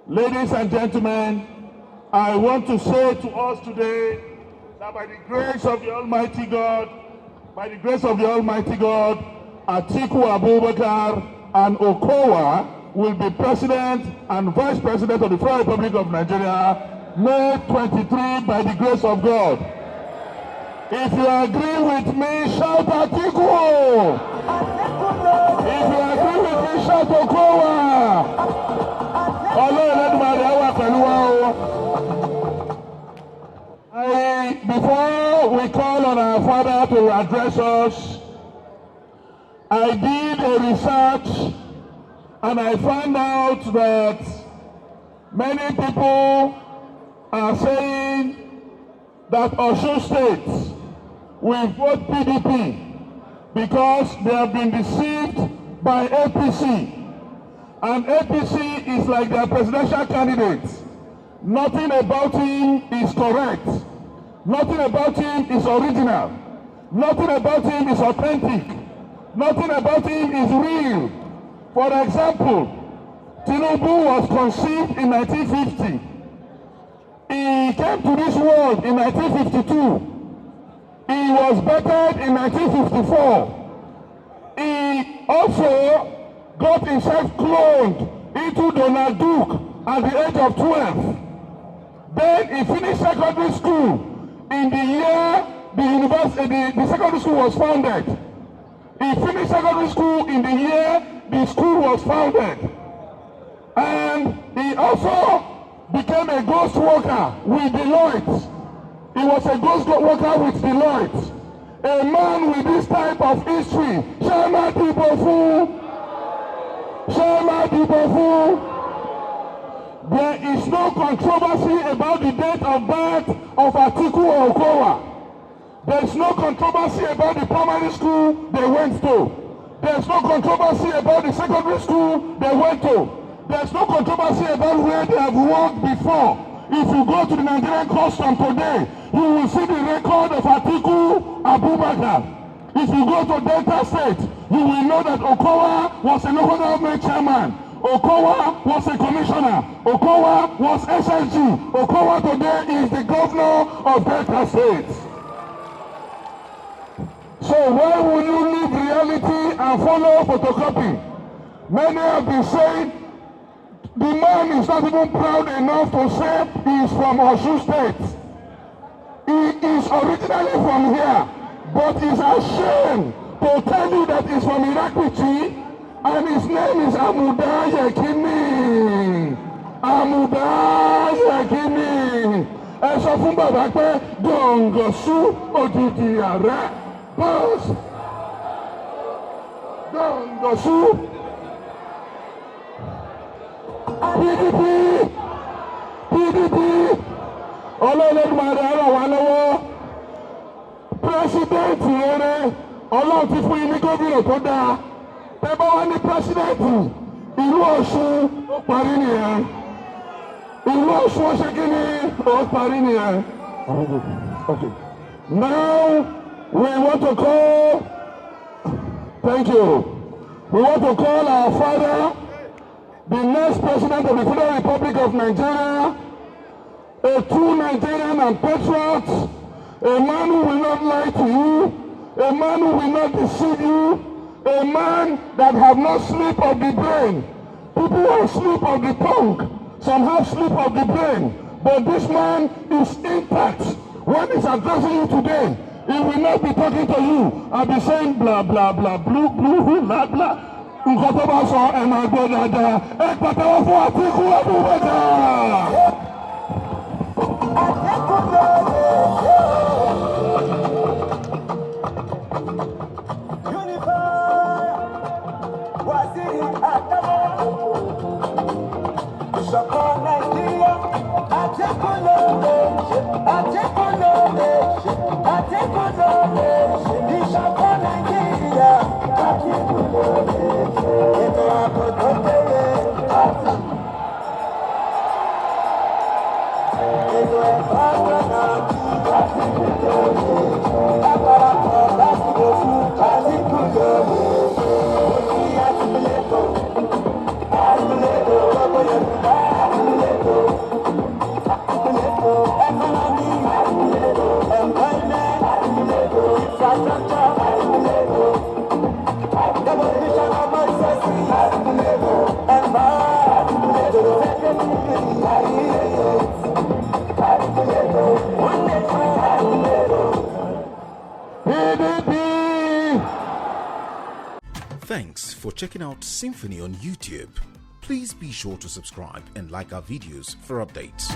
Ladies and gentlemen, I want to say to us today that by the grace of the Almighty God, Atiku Abubakar and Okowa will be President and Vice President of the Federal Republic of Nigeria, May 23, by the grace of God. If you agree with me, shout Atiku! If you agree with me, shout Okowa! Before we call on our father to address us, I did a research and I found out that many people are saying that Osun State will vote PDP because they have been deceived by APC. And APC is like their presidential candidate. Nothing about him is correct. Nothing about him is original. Nothing about him is authentic. Nothing about him is real. For example, Tinubu was conceived in 1950. He came to this world in 1952. He was birthed in 1954. He also got himself cloned into Donald Duke at the age of 12. Then he finished secondary school in the year the secondary school was founded. He finished secondary school in the year the school was founded. And he also became a ghost worker with Deloitte. He was a ghost worker with Deloitte. A man with this type of history. Shema Dibofu. Shema Dibofu. There is no controversy about the date of birth of Atiku or Okowa. There is no controversy about the primary school they went to. There is no controversy about the secondary school they went to. There is no controversy about where they have worked before. If you go to the Nigerian custom today, you will see the record of Atiku Abubakar. If you go to Delta State, you will know that Okowa was a local government chairman. Okowa was a commissioner. Okowa was SSG. Okowa today is the governor of Delta State. So why will you leave reality and follow photocopy? Many have been saying the man is not even proud enough to say he is from Osun State. He is originally from here, but he's ashamed to tell you that he's from Iraquichi. And his name is Amuda Yekini. Amuda Yekini. Ẹ sọ fún bàbá pé Gọ̀ǹgọ̀sù òdìdí ààrẹ. Boss. Gọ̀ǹgọ̀sù. PDP. PDP. Ọlọ́ọ̀lẹ́dùmarè ràn wá lọ́wọ́. Pírẹ́sídẹ̀ntì rere Ọlọ́run ti fún yín ní gómìnà tó dáa. Tẹ́bá wá ní pírẹ́sídẹ̀ntì ìlú Ọ̀ṣun ó parí nìyẹn. Ìlú Ọ̀ṣun ó ṣe kí ni ó parí nìyẹn. Okay. Now we want to call, thank you. We want to call our father, the next president of the Federal Republic of Nigeria, a true Nigerian and patriot, a man who will not lie to you, a man who will not deceive you, a man that have no sleep of the brain. People have sleep of the tongue, some have sleep of the brain, but this man is intact. When he's addressing you today, he will not be talking to you and be saying blah blah blah, blue blue blah blah. Nǹkan tó bá sọ ẹ máa gbọ́ dáadáa. Ẹ pàtẹ́wọ́ fún Atiku Abubakar. Thanks for checking out SYMFONI on YouTube. Please be sure to subscribe and like our videos for updates.